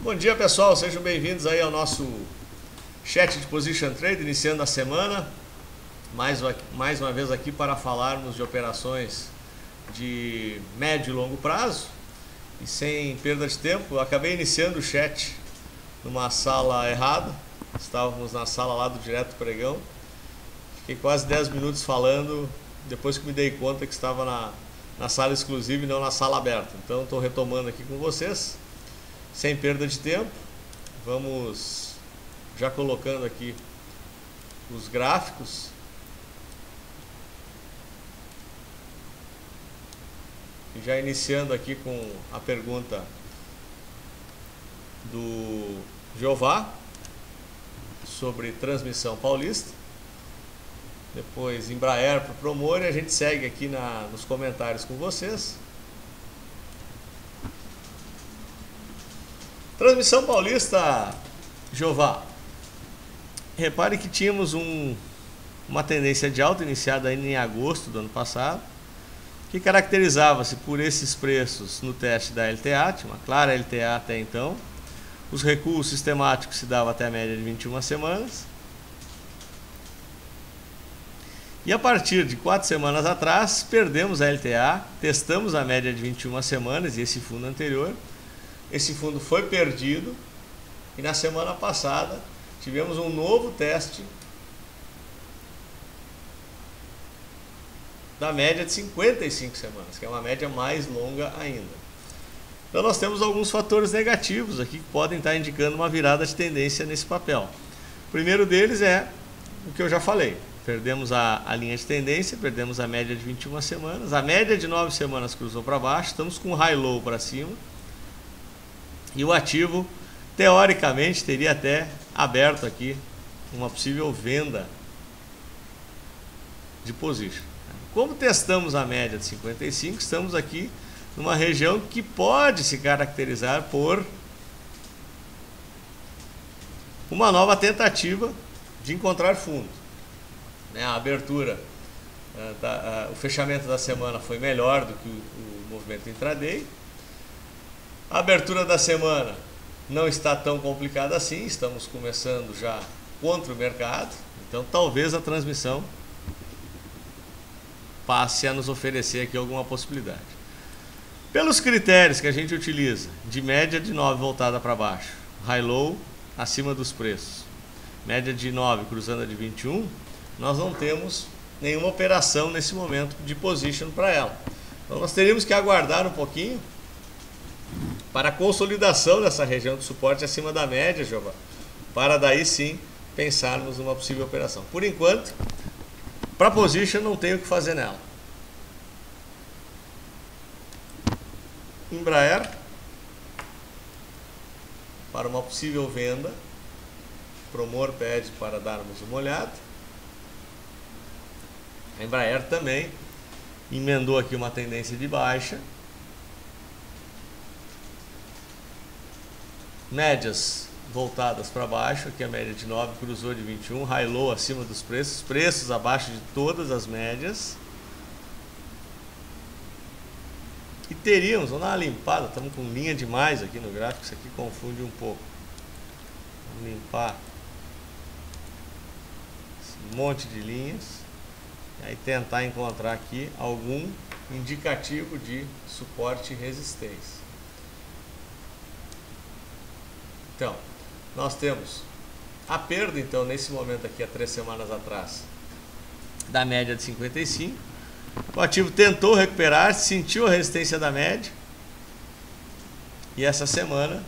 Bom dia, pessoal, sejam bem-vindos aí ao nosso chat de Position Trade, iniciando a semana, mais uma vez aqui para falarmos de operações de médio e longo prazo. E sem perda de tempo, eu acabei iniciando o chat numa sala errada, estávamos na sala lá do Direto Pregão, fiquei quase 10 minutos falando, depois que me dei conta que estava na sala exclusiva e não na sala aberta. Então estou retomando aqui com vocês. Sem perda de tempo, vamos já colocando aqui os gráficos. E já iniciando aqui com a pergunta do Jeová sobre transmissão paulista. Depois Embraer para o Promor e a gente segue aqui nos comentários com vocês. Transmissão paulista, Jeová. Repare que tínhamos uma tendência de alta iniciada em agosto do ano passado, que caracterizava-se por esses preços no teste da LTA, tinha uma clara LTA até então. Os recuos sistemáticos se davam até a média de 21 semanas. E a partir de 4 semanas atrás, perdemos a LTA, testamos a média de 21 semanas e esse fundo anterior. Esse fundo foi perdido e na semana passada tivemos um novo teste da média de 55 semanas, que é uma média mais longa ainda. Então nós temos alguns fatores negativos aqui que podem estar indicando uma virada de tendência nesse papel. O primeiro deles é o que eu já falei. Perdemos a linha de tendência, perdemos a média de 21 semanas, a média de 9 semanas cruzou para baixo, estamos com high-low para cima. E o ativo, teoricamente, teria até aberto aqui uma possível venda de position. Como testamos a média de 55, estamos aqui numa região que pode se caracterizar por uma nova tentativa de encontrar fundo. A abertura, o fechamento da semana foi melhor do que o movimento intraday. A abertura da semana não está tão complicada assim, estamos começando já contra o mercado, então talvez a transmissão passe a nos oferecer aqui alguma possibilidade. Pelos critérios que a gente utiliza, de média de 9 voltada para baixo, high-low acima dos preços, média de 9 cruzando a de 21, nós não temos nenhuma operação nesse momento de position para ela. Então nós teríamos que aguardar um pouquinho para a consolidação dessa região de suporte acima da média, Jeová, para daí sim pensarmos numa possível operação. Por enquanto, para position não tem o que fazer nela. Embraer, para uma possível venda, Promor pede para darmos uma olhada. A Embraer também emendou aqui uma tendência de baixa. Médias voltadas para baixo, aqui a média de 9 cruzou de 21, high-low acima dos preços, preços abaixo de todas as médias. E teríamos, vamos dar uma limpada, estamos com linha demais aqui no gráfico, isso aqui confunde um pouco. Vamos limpar esse monte de linhas e aí tentar encontrar aqui algum indicativo de suporte e resistência. Então, nós temos a perda, então, nesse momento aqui, há 3 semanas atrás, da média de 55. O ativo tentou recuperar, sentiu a resistência da média. E essa semana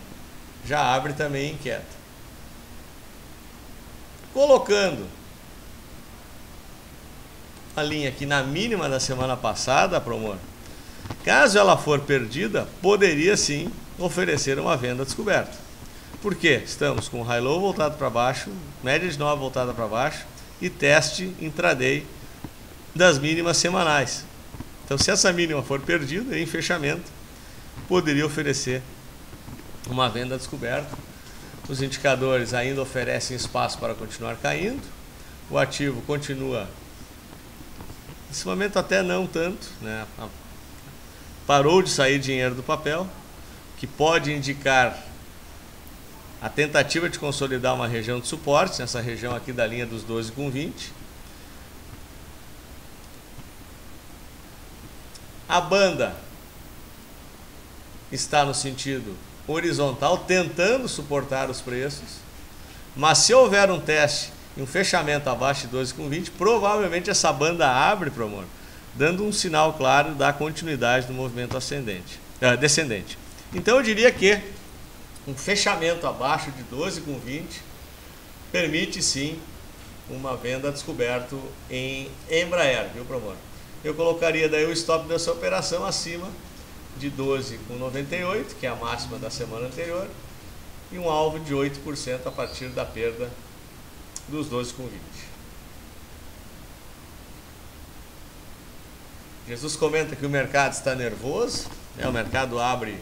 já abre também inquieta. Colocando a linha aqui na mínima da semana passada, Promor, caso ela for perdida, poderia sim oferecer uma venda descoberta. Por quê? Estamos com high-low voltado para baixo, média de 9 voltada para baixo e teste intraday das mínimas semanais. Então, se essa mínima for perdida, em fechamento, poderia oferecer uma venda descoberta. Os indicadores ainda oferecem espaço para continuar caindo. O ativo continua, nesse momento até não tanto, né? Parou de sair dinheiro do papel, que pode indicar a tentativa de consolidar uma região de suporte, nessa região aqui da linha dos 12,20. A banda está no sentido horizontal, tentando suportar os preços, mas se houver um teste e um fechamento abaixo de 12,20, provavelmente essa banda abre, Promor, dando um sinal claro da continuidade do movimento descendente. Então eu diria que um fechamento abaixo de 12,20 permite sim uma venda descoberto em Embraer, viu, Promor? Eu colocaria daí o stop dessa operação acima de 12,98, que é a máxima da semana anterior, e um alvo de 8% a partir da perda dos 12,20. Jesus comenta que o mercado está nervoso, né? O mercado abre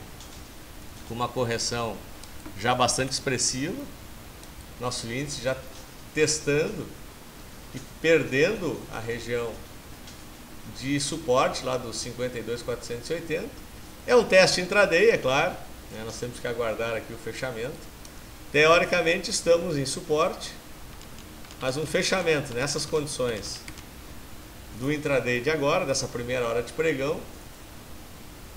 com uma correção já bastante expressiva, nosso índice já testando e perdendo a região de suporte lá dos 52.480. É um teste intraday, é claro, né? Nós temos que aguardar aqui o fechamento. Teoricamente estamos em suporte, mas um fechamento nessas condições do intraday de agora, dessa primeira hora de pregão,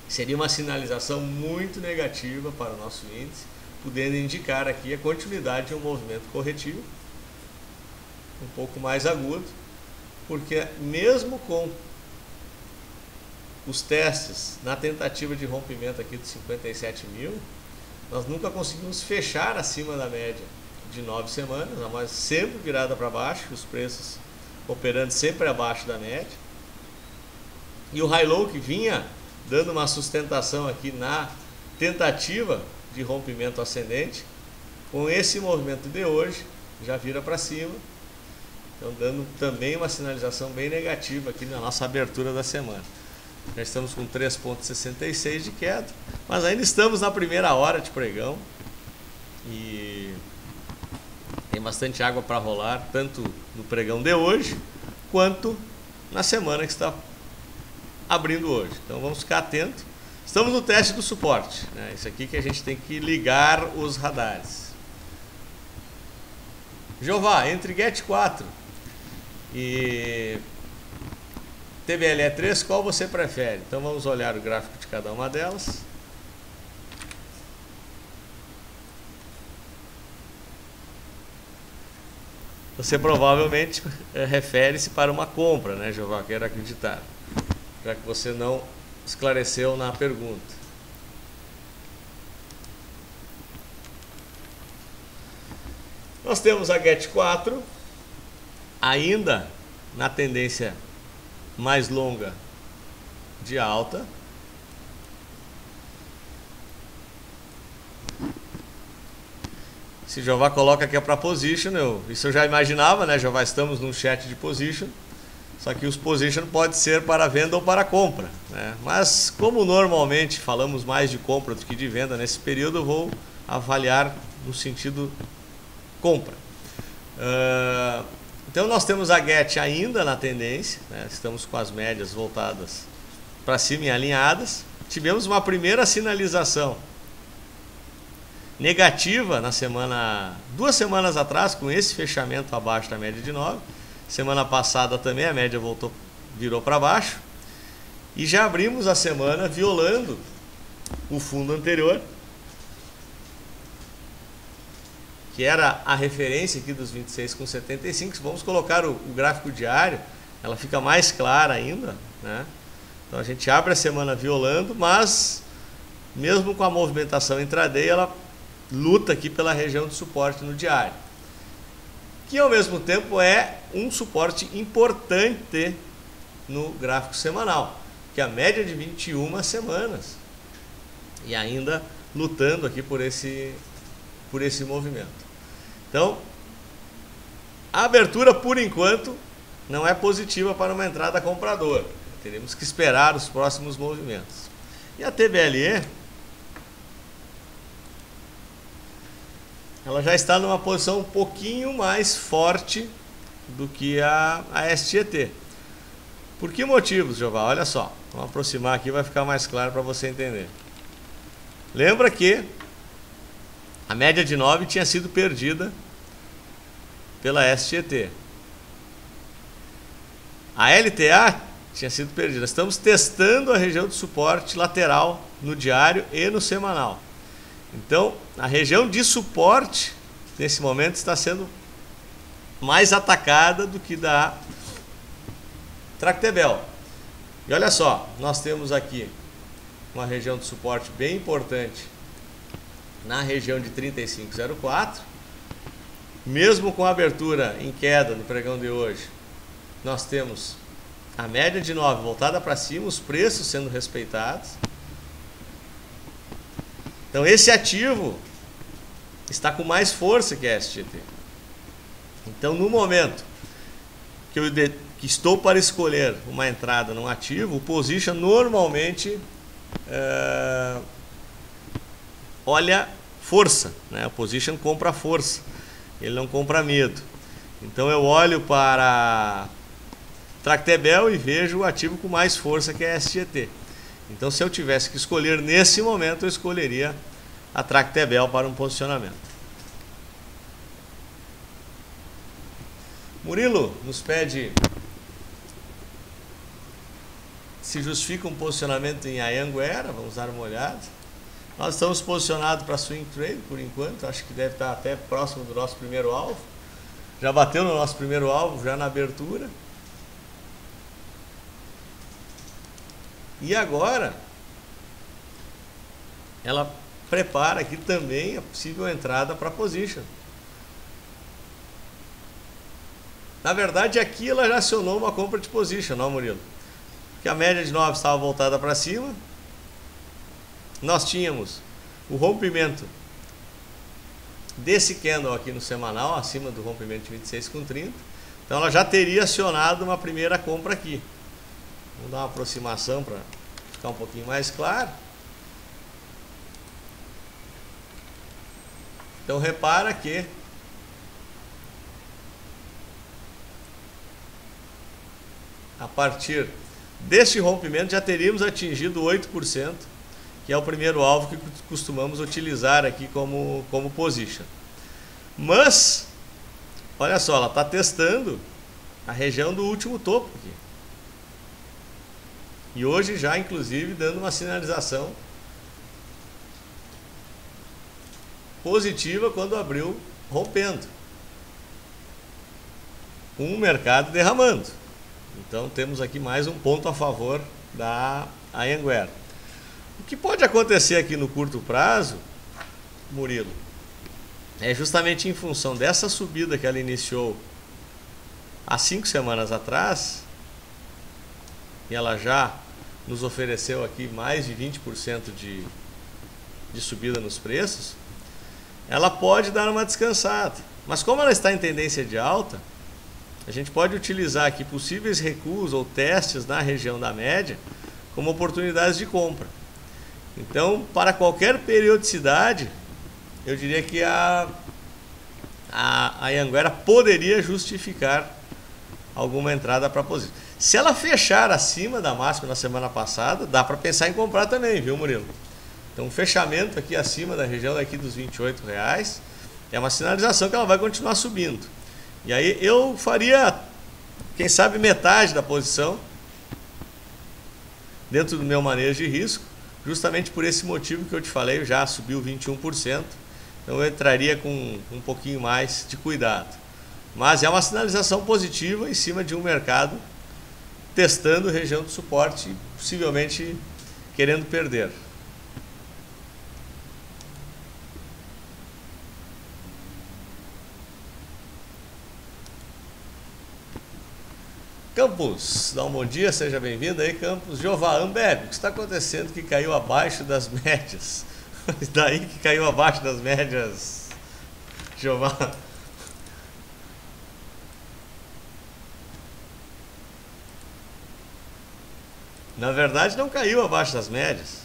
seria uma sinalização muito negativa para o nosso índice, podendo indicar aqui a continuidade de um movimento corretivo um pouco mais agudo, porque mesmo com os testes na tentativa de rompimento aqui dos 57 mil, nós nunca conseguimos fechar acima da média de 9 semanas, a mais sempre virada para baixo, os preços operando sempre abaixo da média. E o high low que vinha dando uma sustentação aqui na tentativa de rompimento ascendente, com esse movimento de hoje já vira para cima, então dando também uma sinalização bem negativa aqui na nossa abertura da semana. Já estamos com 3,66 de queda, mas ainda estamos na primeira hora de pregão e tem bastante água para rolar, tanto no pregão de hoje quanto na semana que está abrindo hoje. Então vamos ficar atentos. Estamos no teste do suporte, né? Isso aqui que a gente tem que ligar os radares. Jeová, entre GET4 e TBLE3, qual você prefere? Então vamos olhar o gráfico de cada uma delas. Você provavelmente refere-se para uma compra, né, Jeová? Quero acreditar, já que você não esclareceu na pergunta. Nós temos a GET4 ainda na tendência mais longa de alta. Se Jeová coloca aqui para position, isso eu já imaginava, né? Jeová, estamos num chat de position, só que os position pode ser para venda ou para compra, né? Mas como normalmente falamos mais de compra do que de venda nesse período, eu vou avaliar no sentido compra. Então nós temos a GET ainda na tendência, né? Estamos com as médias voltadas para cima e alinhadas. Tivemos uma primeira sinalização negativa na semana, 2 semanas atrás, com esse fechamento abaixo da média de 9. Semana passada também a média virou para baixo. E já abrimos a semana violando o fundo anterior, que era a referência aqui dos 26,75. Vamos colocar o gráfico diário, ela fica mais clara ainda, né? Então a gente abre a semana violando, mas mesmo com a movimentação intraday, ela luta aqui pela região de suporte no diário, que ao mesmo tempo é um suporte importante no gráfico semanal, que é a média de 21 semanas, e ainda lutando aqui por esse movimento. Então, a abertura por enquanto não é positiva para uma entrada compradora. Teremos que esperar os próximos movimentos. E a TBLE, ela já está numa posição um pouquinho mais forte do que a STET. Por que motivos, Jeová? Olha só, vamos aproximar aqui, vai ficar mais claro para você entender. Lembra que A média de 9 tinha sido perdida pela SGT. A LTA tinha sido perdida. Estamos testando a região de suporte lateral no diário e no semanal. Então, a região de suporte, nesse momento, está sendo mais atacada do que da Tractebel. E olha só, nós temos aqui uma região de suporte bem importante na região de 35,04. Mesmo com a abertura em queda no pregão de hoje, nós temos a média de 9 voltada para cima, os preços sendo respeitados. Então esse ativo está com mais força que a SGT. Então no momento que estou para escolher uma entrada num ativo, o position normalmente olha força, né? O position compra força, ele não compra medo. Então eu olho para Tractebel e vejo o ativo com mais força que a SGT. Então se eu tivesse que escolher nesse momento, eu escolheria a Tractebel para um posicionamento. Murilo nos pede se justifica um posicionamento em Anhanguera. Vamos dar uma olhada. Nós estamos posicionados para swing trade por enquanto. Acho que deve estar até próximo do nosso primeiro alvo. Já bateu no nosso primeiro alvo, já na abertura. E agora ela prepara aqui também a possível entrada para position. Na verdade, aqui ela já acionou uma compra de position, não, Murilo? Que a média de 9 estava voltada para cima. Nós tínhamos o rompimento desse candle aqui no semanal, acima do rompimento de 26,30. Então ela já teria acionado uma primeira compra aqui. Vamos dar uma aproximação para ficar um pouquinho mais claro. Então repara que a partir deste rompimento já teríamos atingido 8%, que é o primeiro alvo que costumamos utilizar aqui como position. Mas, olha só, ela está testando a região do último topo aqui. E hoje já, inclusive, dando uma sinalização positiva quando abriu rompendo. Um mercado derramando. Então temos aqui mais um ponto a favor da Anhanguera. O que pode acontecer aqui no curto prazo, Murilo, é justamente em função dessa subida que ela iniciou há 5 semanas atrás, e ela já nos ofereceu aqui mais de 20% de subida nos preços, ela pode dar uma descansada. Mas como ela está em tendência de alta, a gente pode utilizar aqui possíveis recuos ou testes na região da média como oportunidades de compra. Então, para qualquer periodicidade, eu diria que a Anhanguera poderia justificar alguma entrada para posição. Se ela fechar acima da máxima na semana passada, dá para pensar em comprar também, viu, Murilo? Então, um fechamento aqui acima da região daqui dos R$28 é uma sinalização que ela vai continuar subindo. E aí eu faria, quem sabe, metade da posição dentro do meu manejo de risco, justamente por esse motivo que eu te falei, já subiu 21%, então eu entraria com um pouquinho mais de cuidado. Mas é uma sinalização positiva em cima de um mercado testando região de suporte e possivelmente querendo perder. Campos, dá um bom dia, seja bem-vindo aí, Campos. Jeová, Ambev, o que está acontecendo que caiu abaixo das médias? Daí que caiu abaixo das médias, Jeová. Na verdade, não caiu abaixo das médias.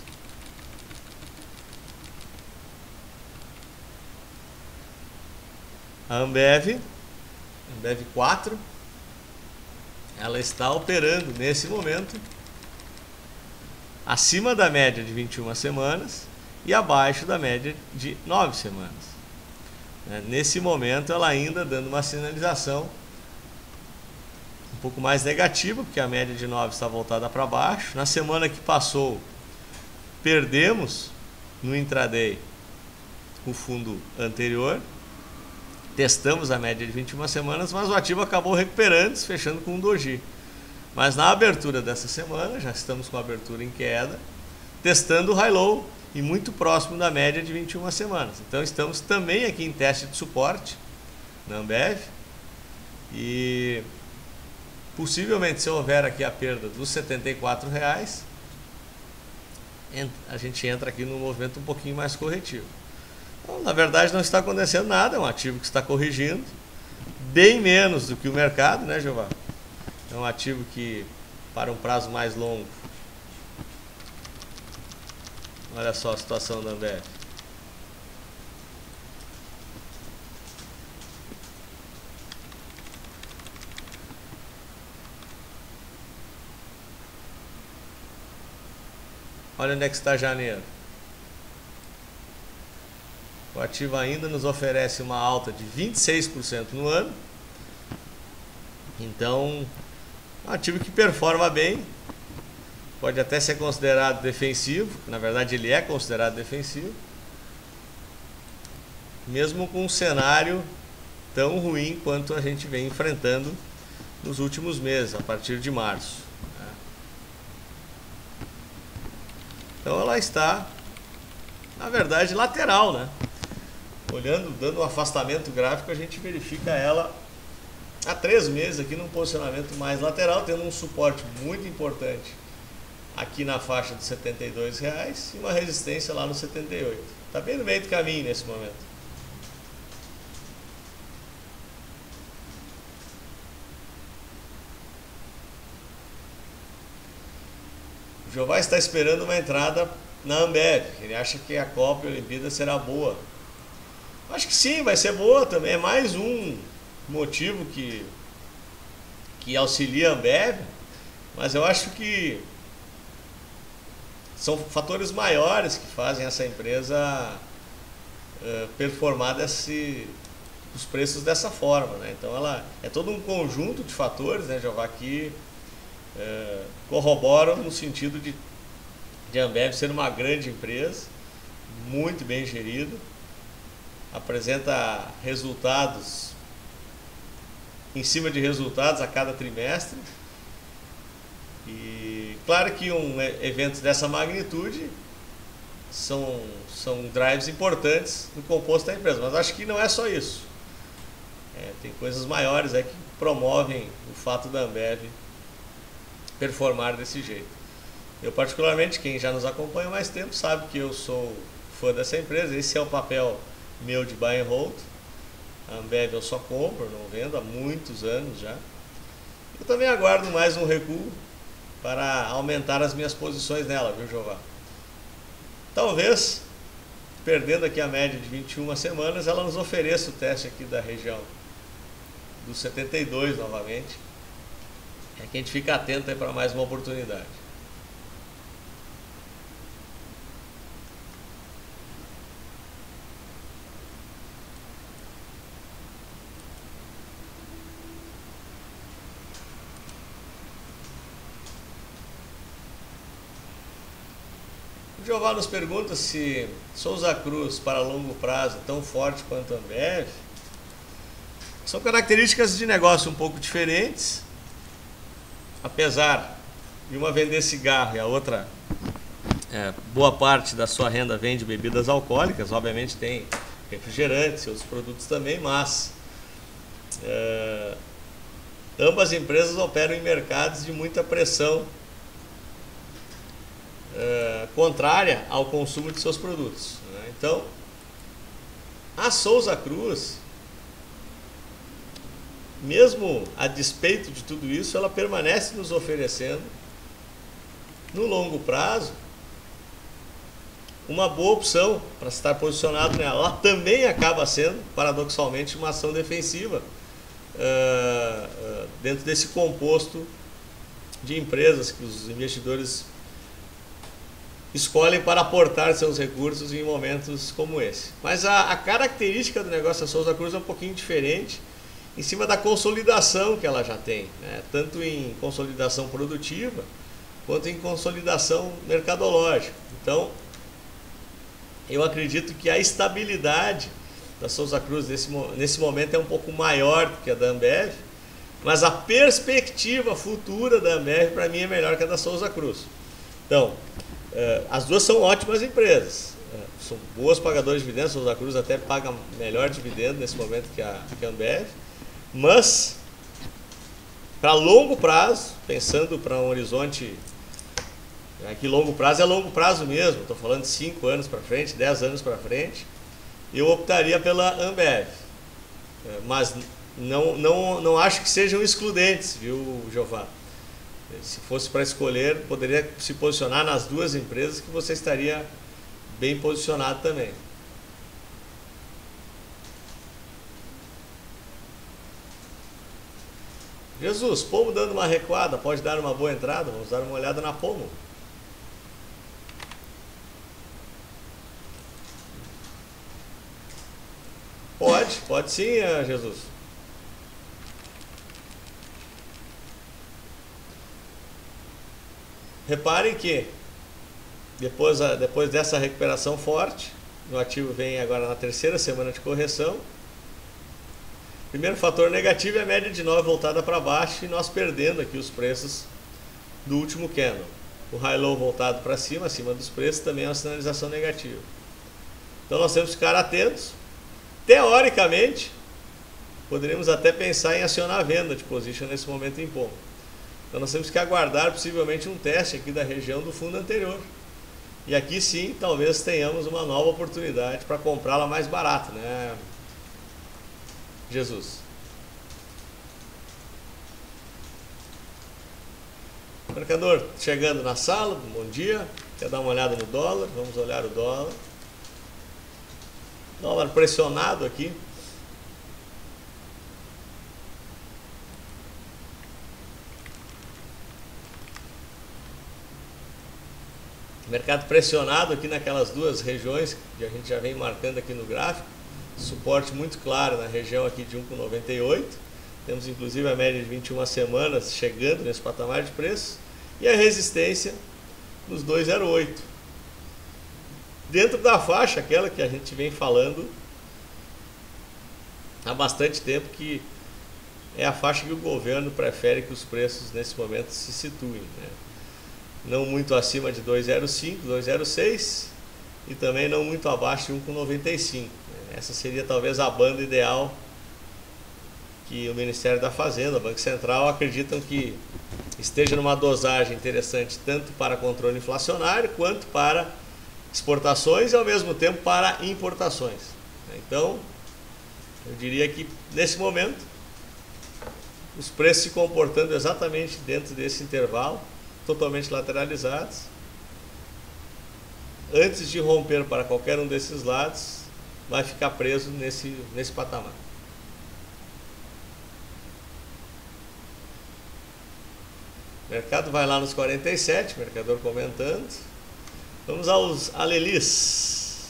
A Ambev 4, ela está operando nesse momento acima da média de 21 semanas e abaixo da média de 9 semanas. Nesse momento ela ainda dando uma sinalização um pouco mais negativa, porque a média de 9 está voltada para baixo. Na semana que passou, perdemos no intraday o fundo anterior, testamos a média de 21 semanas, mas o ativo acabou recuperando, fechando com um doji. Mas na abertura dessa semana, já estamos com a abertura em queda, testando o high-low e muito próximo da média de 21 semanas. Então estamos também aqui em teste de suporte na Ambev e possivelmente, se houver aqui a perda dos R$ 74,00, a gente entra aqui num movimento um pouquinho mais corretivo. Então, na verdade, não está acontecendo nada, é um ativo que está corrigindo, bem menos do que o mercado, né, Jeová? É um ativo que, para um prazo mais longo, olha só a situação da Ambev. Olha onde é que está janeiro. O ativo ainda nos oferece uma alta de 26% no ano. Então, é um ativo que performa bem. Pode até ser considerado defensivo. Na verdade, ele é considerado defensivo. Mesmo com um cenário tão ruim quanto a gente vem enfrentando nos últimos meses, a partir de março. Então ela está, na verdade, lateral, né? Olhando, dando um afastamento gráfico, a gente verifica ela há 3 meses aqui num posicionamento mais lateral, tendo um suporte muito importante aqui na faixa de R$ 72,00 e uma resistência lá no 78. Está bem no meio do caminho nesse momento. O Jeová está esperando uma entrada na Ambev. Ele acha que a Copa e a Olimpíada será boa. Acho que sim, vai ser boa também. É mais um motivo que auxilia a Ambev. Mas eu acho que são fatores maiores que fazem essa empresa performar os preços dessa forma, né? Então ela é todo um conjunto de fatores, né, Jeová, que corroboram no sentido de Ambev ser uma grande empresa, muito bem gerida, apresenta resultados em cima de resultados a cada trimestre. E claro que eventos dessa magnitude são drives importantes no composto da empresa, mas acho que não é só isso. Tem coisas maiores que promovem o fato da Ambev performar desse jeito. Eu particularmente, quem já nos acompanha há mais tempo, sabe que eu sou fã dessa empresa. Esse é o papel meu de buy and hold. A Ambev eu só compro, não vendo há muitos anos já. Eu também aguardo mais um recuo para aumentar as minhas posições nela, viu, Jeová? Talvez, perdendo aqui a média de 21 semanas, ela nos ofereça o teste aqui da região dos 72 novamente. É que a gente fica atento aí para mais uma oportunidade. O Jeová nos pergunta se Souza Cruz para longo prazo é tão forte quanto a Ambev. São características de negócio um pouco diferentes. Apesar de uma vender cigarro e a outra, boa parte da sua renda vem de bebidas alcoólicas, obviamente tem refrigerantes e outros produtos também, mas ambas empresas operam em mercados de muita pressão contrária ao consumo de seus produtos, né? Então, a Souza Cruz, mesmo a despeito de tudo isso, ela permanece nos oferecendo, no longo prazo, uma boa opção para estar posicionado nela. Ela também acaba sendo, paradoxalmente, uma ação defensiva dentro desse composto de empresas que os investidores escolhem para aportar seus recursos em momentos como esse. Mas a característica do negócio da Souza Cruz é um pouquinho diferente, em cima da consolidação que ela já tem, né? Tanto em consolidação produtiva, quanto em consolidação mercadológica. Então, eu acredito que a estabilidade da Souza Cruz nesse momento é um pouco maior do que a da Ambev, mas a perspectiva futura da Ambev, para mim, é melhor que a da Souza Cruz. Então, as duas são ótimas empresas, são boas pagadoras de dividendos. A Souza Cruz até paga melhor dividendo nesse momento que a Ambev, mas para longo prazo, pensando para um horizonte, que longo prazo é longo prazo mesmo, estou falando de 5 anos para frente, 10 anos para frente, eu optaria pela Ambev, mas não acho que sejam excludentes, viu, Jeová? Se fosse para escolher, poderia se posicionar nas duas empresas, que você estaria bem posicionado também. Jesus, Pomo dando uma recuada, pode dar uma boa entrada? Vamos dar uma olhada na Pomo. Pode sim, Jesus. Reparem que depois dessa recuperação forte, o ativo vem agora na terceira semana de correção. Primeiro fator negativo é a média de 9 voltada para baixo e nós perdendo aqui os preços do último candle. O high-low voltado para cima, acima dos preços, também é uma sinalização negativa. Então nós temos que ficar atentos. Teoricamente, poderíamos até pensar em acionar a venda de position nesse momento em Pomo. Então nós temos que aguardar possivelmente um teste aqui da região do fundo anterior. E aqui sim, talvez tenhamos uma nova oportunidade para comprá-la mais barata, né, Jesus? Mercador chegando na sala, bom dia. Quer dar uma olhada no dólar? Vamos olhar o dólar. Dólar pressionado aqui. Mercado pressionado aqui naquelas duas regiões que a gente já vem marcando aqui no gráfico. Suporte muito claro na região aqui de 1,98. Temos inclusive a média de 21 semanas chegando nesse patamar de preço. E a resistência nos 2,08. Dentro da faixa, aquela que a gente vem falando há bastante tempo, que é a faixa que o governo prefere que os preços nesse momento se situem, né? Não muito acima de 2,05, 2,06 e também não muito abaixo de 1,95. Essa seria talvez a banda ideal que o Ministério da Fazenda, o Banco Central, acreditam que esteja numa dosagem interessante tanto para controle inflacionário quanto para exportações e ao mesmo tempo para importações. Então, eu diria que nesse momento os preços se comportando exatamente dentro desse intervalo, totalmente lateralizados. Antes de romper para qualquer um desses lados, vai ficar preso nesse patamar. O mercado vai lá nos 47, mercador comentando. Vamos aos Alelis.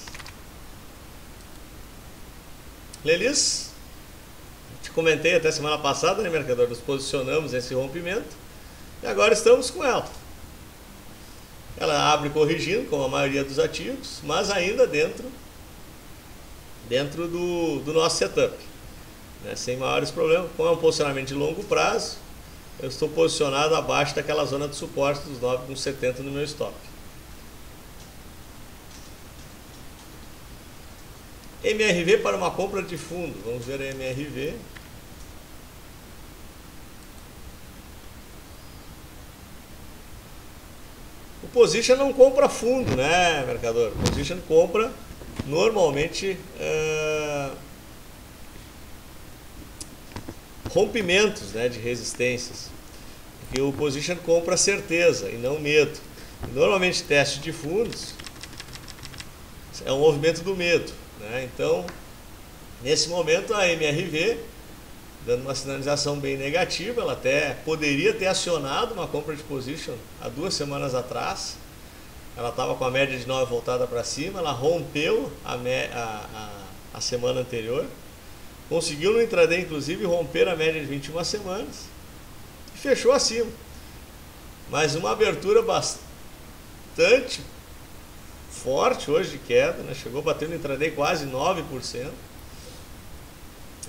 Alelis, te comentei até semana passada, né, mercador? Nos posicionamos nesse rompimento e agora estamos com ela. Ela abre corrigindo, como a maioria dos ativos, mas ainda dentro do nosso setup, né, sem maiores problemas. Como é um posicionamento de longo prazo, eu estou posicionado abaixo daquela zona de suporte dos 9,70 no meu stop. MRV para uma compra de fundo. Vamos ver a MRV. O position não compra fundo, né, mercador? O position compra normalmente rompimentos, né, de resistências, porque o position compra certeza e não medo. E normalmente teste de fundos é um movimento do medo, né? Então, nesse momento a MRV dando uma sinalização bem negativa, ela até poderia ter acionado uma compra de position há 2 semanas atrás. ela estava com a média de 9 voltada para cima, ela rompeu a semana anterior, conseguiu no intraday inclusive romper a média de 21 semanas e fechou acima. Mas uma abertura bastante forte hoje de queda, né? Chegou batendo no intraday quase 9%.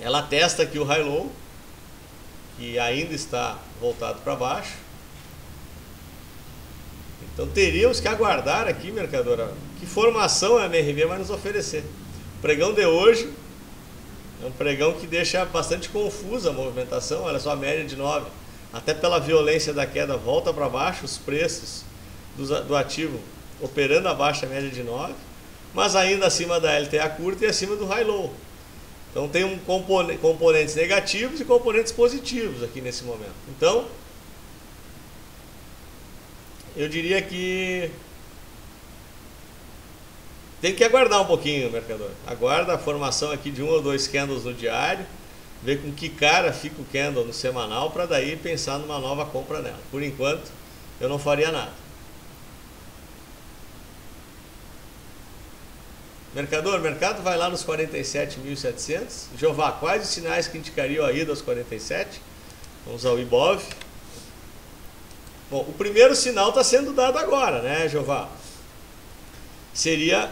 Ela testa aqui o high low, que ainda está voltado para baixo. Então teríamos que aguardar aqui, mercadora, que formação a MRV vai nos oferecer. O pregão de hoje é um pregão que deixa bastante confusa a movimentação. Olha só, a média de 9, até pela violência da queda, volta para baixo, os preços do ativo operando abaixo da média de 9, mas ainda acima da LTA curta e acima do high low. Então tem componentes negativos e componentes positivos aqui nesse momento. Então, eu diria que tem que aguardar um pouquinho, mercador. Aguarda a formação aqui de 1 ou 2 candles no diário, ver com que cara fica o candle no semanal, para daí pensar numa nova compra nela. Por enquanto, eu não faria nada. Mercador, o mercado vai lá nos 47.700. Jeová, quais os sinais que indicariam a ida aos 47? Vamos ao Ibov. Bom, o primeiro sinal está sendo dado agora, né, Jeová? Seria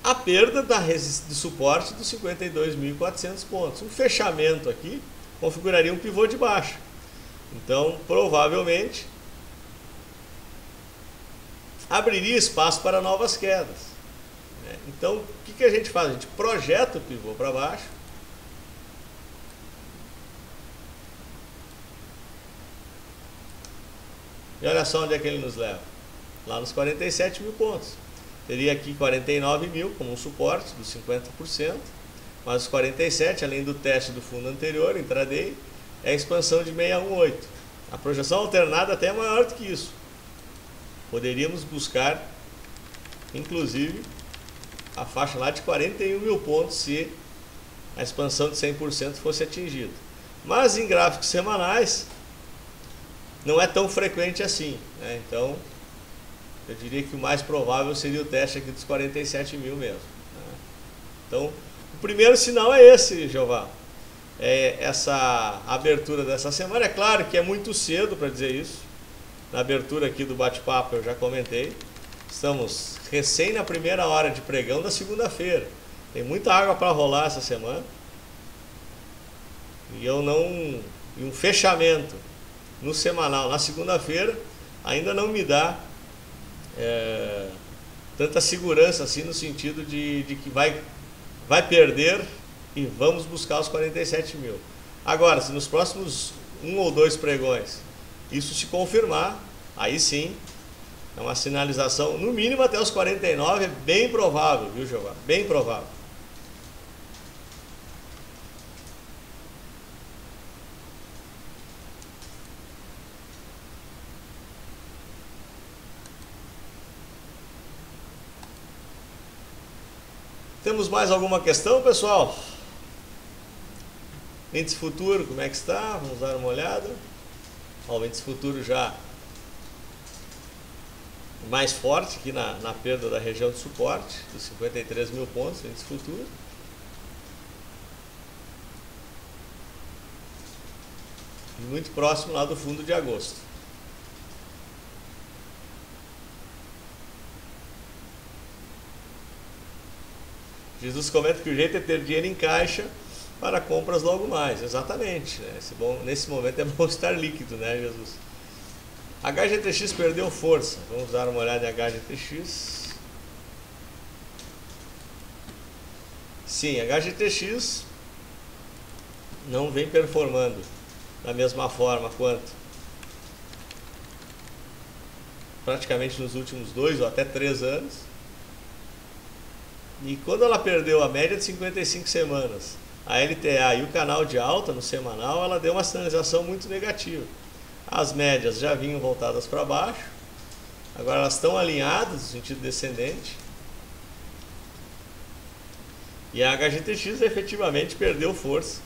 a perda do suporte dos 52.400 pontos. Um fechamento aqui configuraria um pivô de baixa. Então, provavelmente, abriria espaço para novas quedas. Então, o que a gente faz? A gente projeta o pivô para baixo. E olha só onde é que ele nos leva. Lá nos 47 mil pontos. Teria aqui 49 mil como um suporte dos 50%. Mas os 47, além do teste do fundo anterior, intraday, é a expansão de 618. A projeção alternada até é maior do que isso. Poderíamos buscar, inclusive, a faixa lá de 41 mil pontos se a expansão de 100% fosse atingida. Mas em gráficos semanais não é tão frequente assim, né? Então eu diria que o mais provável seria o teste aqui dos 47 mil mesmo, né? Então o primeiro sinal é esse, Jeová, é essa abertura dessa semana. É claro que é muito cedo para dizer isso. Na abertura aqui do bate-papo eu já comentei. Estamos recém na primeira hora de pregão da segunda-feira. Tem muita água para rolar essa semana. E um fechamento no semanal na segunda-feira ainda não me dá tanta segurança assim, no sentido de que vai perder e vamos buscar os 47 mil. Agora, se nos próximos 1 ou 2 pregões isso se confirmar, aí sim é uma sinalização, no mínimo até os 49, é bem provável, viu, Jeová? Bem provável. Temos mais alguma questão, pessoal? Índice futuro, como é que está? Vamos dar uma olhada. Ó, o índice futuro já mais forte aqui na perda da região de suporte, dos 53 mil pontos, índice futuro. E muito próximo lá do fundo de agosto. Jesus comenta que o jeito é ter dinheiro em caixa para compras logo mais. Exatamente, né? Nesse momento é bom estar líquido, né, Jesus? HGTX perdeu força. Vamos dar uma olhada em HGTX. Sim, HGTX não vem performando da mesma forma quanto praticamente nos últimos 2 ou até 3 anos. E quando ela perdeu a média de 55 semanas, a LTA e o canal de alta no semanal, ela deu uma sinalização muito negativa. As médias já vinham voltadas para baixo, agora elas estão alinhadas no sentido descendente. E a HGTX efetivamente perdeu força.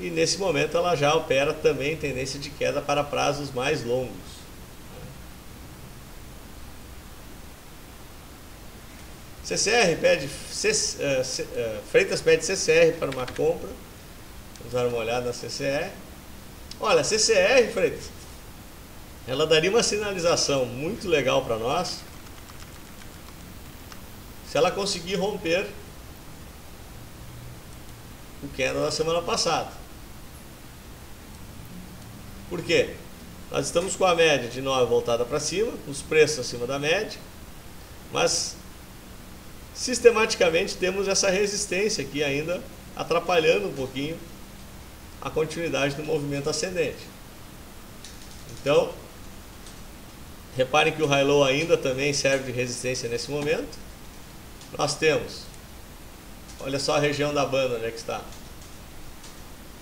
E nesse momento ela já opera também em tendência de queda para prazos mais longos. CCR pede, Freitas pede CCR para uma compra. Vamos dar uma olhada na CCR. Olha, CCR, Freitas, ela daria uma sinalização muito legal para nós se ela conseguir romper o candle da semana passada. Por quê? Nós estamos com a média de 9 voltada para cima, os preços acima da média, mas sistematicamente temos essa resistência aqui ainda atrapalhando um pouquinho a continuidade do movimento ascendente. Então, reparem que o high low ainda também serve de resistência nesse momento. Nós temos, olha só a região da banda onde é que está,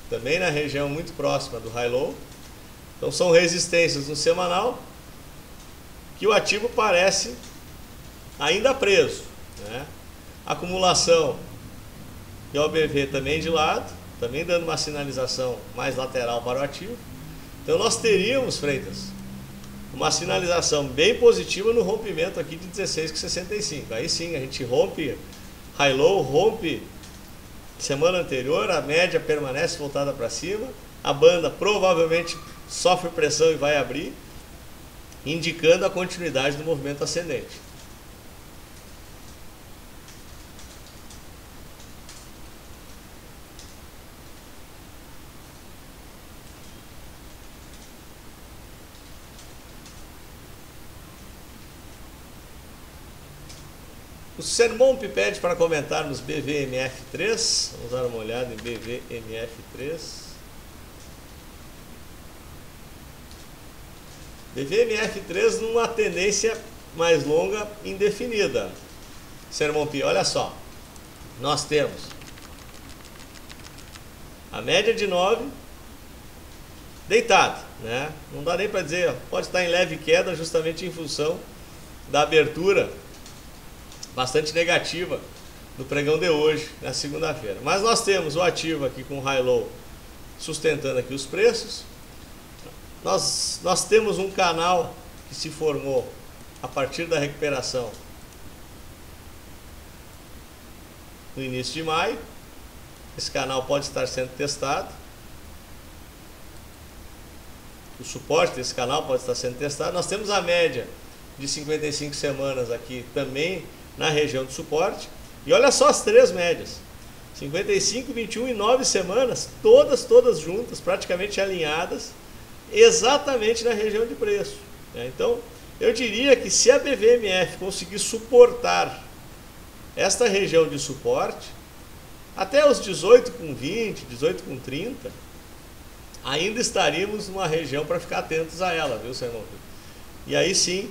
também na região muito próxima do high low. Então são resistências no semanal que o ativo parece ainda preso, né? Acumulação e OBV também de lado, também dando uma sinalização mais lateral para o ativo. Então nós teríamos, Freitas, uma sinalização bem positiva no rompimento aqui de 16,65. Aí sim, a gente rompe high low, rompe semana anterior, a média permanece voltada para cima, a banda provavelmente sofre pressão e vai abrir, indicando a continuidade do movimento ascendente. O Sermomp pede para comentarmos BVMF3. Vamos dar uma olhada em BVMF3. BVMF3 numa tendência mais longa indefinida. Sermomp, olha só. Nós temos a média de 9 deitada, né? Não dá nem para dizer, pode estar em leve queda justamente em função da abertura bastante negativa no pregão de hoje, na segunda-feira. Mas nós temos o ativo aqui com high low sustentando aqui os preços. Nós temos um canal que se formou a partir da recuperação no início de maio. Esse canal pode estar sendo testado. O suporte desse canal pode estar sendo testado. Nós temos a média de 55 semanas aqui também na região de suporte. E olha só as três médias: 55, 21 e 9 semanas, todas juntas, praticamente alinhadas, exatamente na região de preço. Então, eu diria que se a BVMF conseguir suportar esta região de suporte, até os 18,20, 18,30, ainda estaríamos numa região para ficar atentos a ela, viu, Sermão? E aí sim,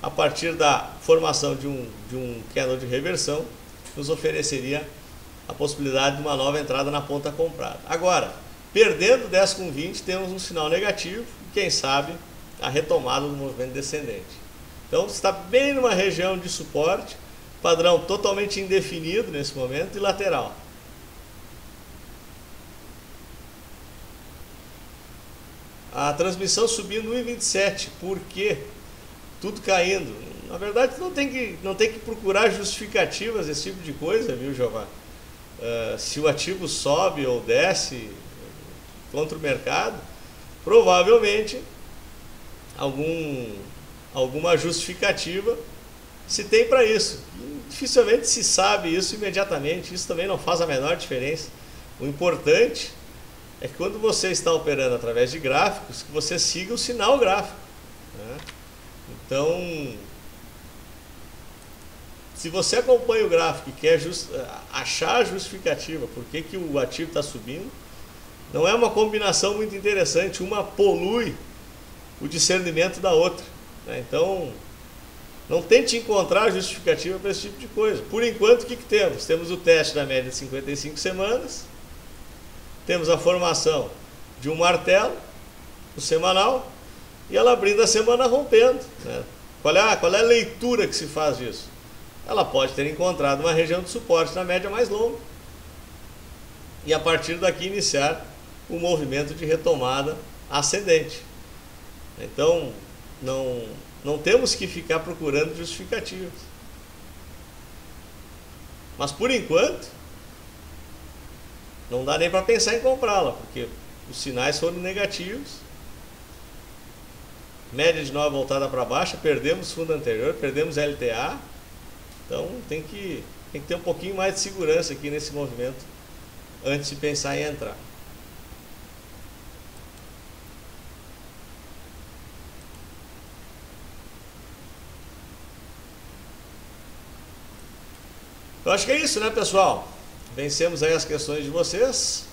a partir da formação de um candle de reversão, nos ofereceria a possibilidade de uma nova entrada na ponta comprada. Agora, perdendo 10,20, temos um sinal negativo, e quem sabe a retomada do movimento descendente. Então está bem numa região de suporte, padrão totalmente indefinido nesse momento e lateral. A transmissão subindo 1,27, por quê? Tudo caindo. Na verdade, não tem que procurar justificativas desse tipo de coisa, viu, Jeová? Se o ativo sobe ou desce contra o mercado, provavelmente alguma justificativa se tem para isso. Dificilmente se sabe isso imediatamente, isso também não faz a menor diferença. O importante é que quando você está operando através de gráficos, que você siga o sinal gráfico, né? Então, se você acompanha o gráfico e quer achar a justificativa por que o ativo está subindo, não é uma combinação muito interessante, uma polui o discernimento da outra, né? Então, não tente encontrar justificativa para esse tipo de coisa. Por enquanto, o que temos? Temos o teste da média de 55 semanas, temos a formação de um martelo, o semanal, e ela abrindo a semana rompendo, né? Qual é a leitura que se faz disso? Ela pode ter encontrado uma região de suporte na média mais longa e a partir daqui iniciar o movimento de retomada ascendente. Então, não temos que ficar procurando justificativas. Mas por enquanto, não dá nem para pensar em comprá-la, porque os sinais foram negativos. Média de 9 voltada para baixa, perdemos fundo anterior, perdemos LTA. Então tem que ter um pouquinho mais de segurança aqui nesse movimento antes de pensar em entrar. Eu acho que é isso, né, pessoal? Vencemos aí as questões de vocês.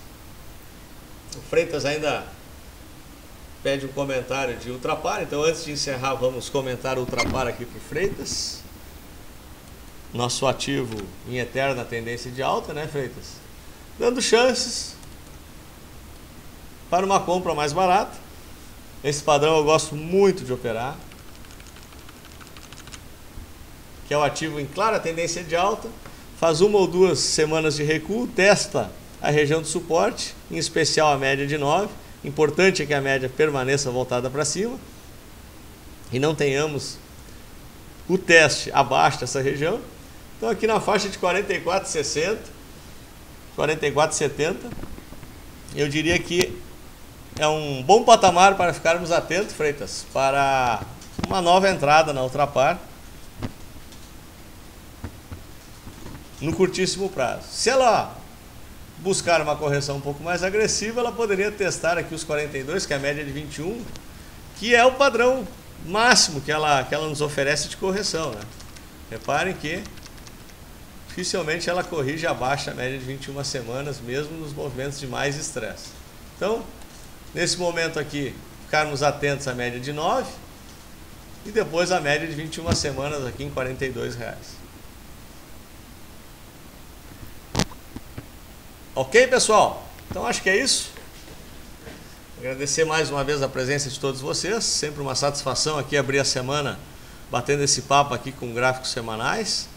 O Freitas ainda pede um comentário de Ultrapar, então antes de encerrar vamos comentar o Ultrapar aqui para o Freitas. Nosso ativo em eterna tendência de alta, né, Freitas? Dando chances para uma compra mais barata. Esse padrão eu gosto muito de operar, que é o ativo em clara tendência de alta. Faz 1 ou 2 semanas de recuo, testa a região de suporte, em especial a média de 9. Importante é que a média permaneça voltada para cima e não tenhamos o teste abaixo dessa região. Então aqui na faixa de 44,60, 44,70, eu diria que é um bom patamar para ficarmos atentos, Freitas, para uma nova entrada na Ultrapar no curtíssimo prazo. Se ela buscar uma correção um pouco mais agressiva, ela poderia testar aqui os 42, que é a média de 21, que é o padrão máximo que ela nos oferece de correção, né? Reparem que dificilmente ela corrige abaixo da média de 21 semanas, mesmo nos movimentos de mais estresse. Então, nesse momento aqui, ficarmos atentos à média de 9 e depois a média de 21 semanas aqui em R$42. Ok, pessoal? Então acho que é isso. Agradecer mais uma vez a presença de todos vocês. Sempre uma satisfação aqui abrir a semana batendo esse papo aqui com gráficos semanais.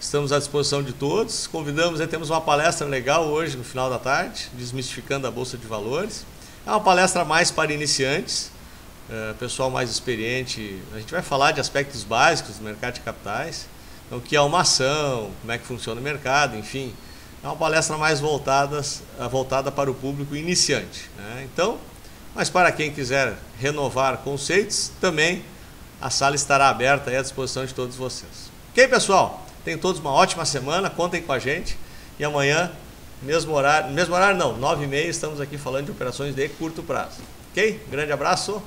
Estamos à disposição de todos. Convidamos, temos uma palestra legal hoje no final da tarde, desmistificando a Bolsa de Valores. É uma palestra mais para iniciantes, pessoal mais experiente. A gente vai falar de aspectos básicos do mercado de capitais, então, o que é uma ação, como é que funciona o mercado, enfim. É uma palestra mais voltada para o público iniciante, né? Então, mas para quem quiser renovar conceitos, também a sala estará aberta aí à disposição de todos vocês. Ok, pessoal? Tenham todos uma ótima semana, contem com a gente. E amanhã, mesmo horário não, 9h30, estamos aqui falando de operações de curto prazo. Ok? Grande abraço.